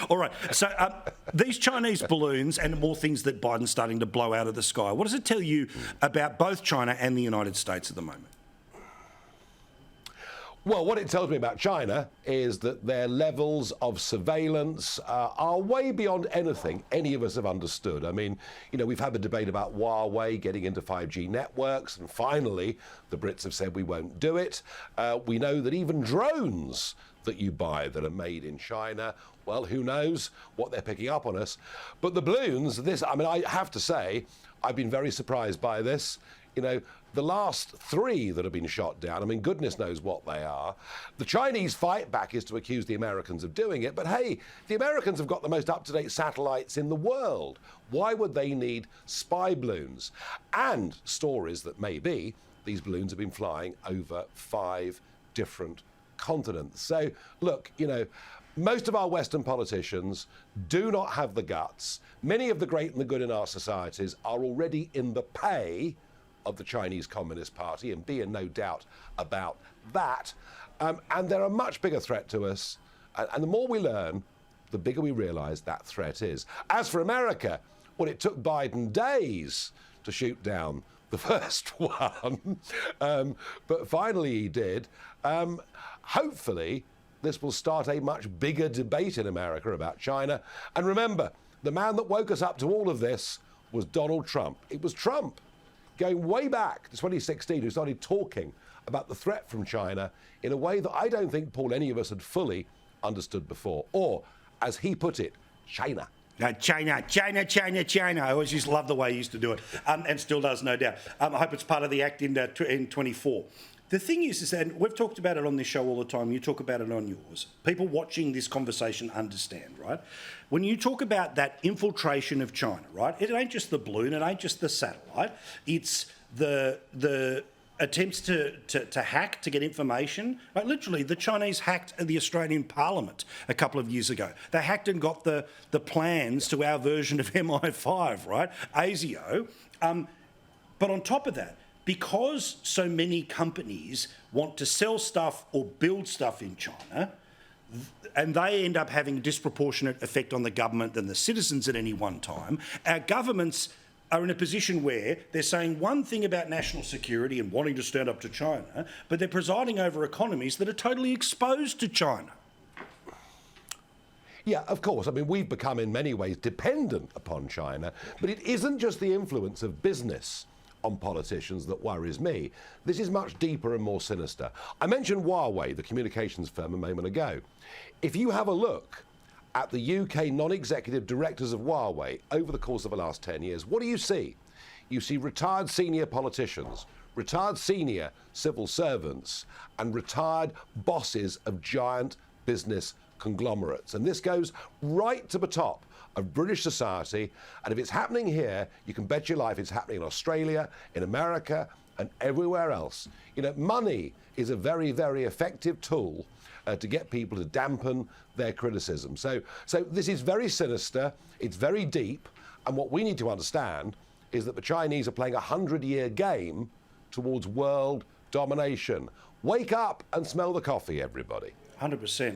All right. So these Chinese balloons and more things that Biden's starting to blow out of the sky, what does it tell you about both China and the United States at the moment? Well, what it tells me about China is that their levels of surveillance are way beyond anything any of us have understood. I mean, you know, we've had the debate about Huawei getting into 5G networks, and finally the Brits have said we won't do it. We know that even drones that you buy that are made in China, well, who knows what they're picking up on us. But the balloons, I have to say, I've been very surprised by this. You know, the last 3 that have been shot down, I mean, goodness knows what they are. The Chinese fight back is to accuse the Americans of doing it. But hey, the Americans have got the most up-to-date satellites in the world. Why would they need spy balloons? And stories that maybe these balloons have been flying over 5 different continents. So, look, you know, most of our Western politicians do not have the guts. Many of the great and the good in our societies are already in the pay of the Chinese Communist Party, and be in no doubt about that. And they're a much bigger threat to us. And the more we learn, the bigger we realise that threat is. As for America, well, it took Biden days to shoot down the first one. But finally he did. Hopefully, this will start a much bigger debate in America about China. And remember, the man that woke us up to all of this was Donald Trump. It was Trump, going way back to 2016, who started talking about the threat from China in a way that I don't think, Paul, any of us had fully understood before. Or, as he put it, China. No, China. I always used to love the way he used to do it, and still does, no doubt. I hope it's part of the act in 24. The thing is that, and we've talked about it on this show all the time, you talk about it on yours. People watching this conversation understand, right? When you talk about that infiltration of China, right, it ain't just the balloon, it ain't just the satellite, it's the attempts to hack, to get information. Like literally, the Chinese hacked the Australian Parliament a couple of years ago. They hacked and got the plans to our version of MI5, right, ASIO. But on top of that, because so many companies want to sell stuff or build stuff in China, and they end up having a disproportionate effect on the government and the citizens at any one time, our governments are in a position where they're saying one thing about national security and wanting to stand up to China, but they're presiding over economies that are totally exposed to China. Yeah, of course. I mean, we've become in many ways dependent upon China, but it isn't just the influence of business on politicians that worries me. This is much deeper and more sinister. I mentioned Huawei, the communications firm, a moment ago. If you have a look at the UK non-executive directors of Huawei over the course of the last 10 years, what do you see? You see retired senior politicians, retired senior civil servants, and retired bosses of giant business conglomerates. And this goes right to the top of British society. And if it's happening here, you can bet your life it's happening in Australia, in America, and everywhere else. You know, money is a very, very effective tool to get people to dampen their criticism. So this is very sinister, it's very deep, and what we need to understand is that the Chinese are playing a 100-year game towards world domination. Wake up and smell the coffee, everybody. 100%.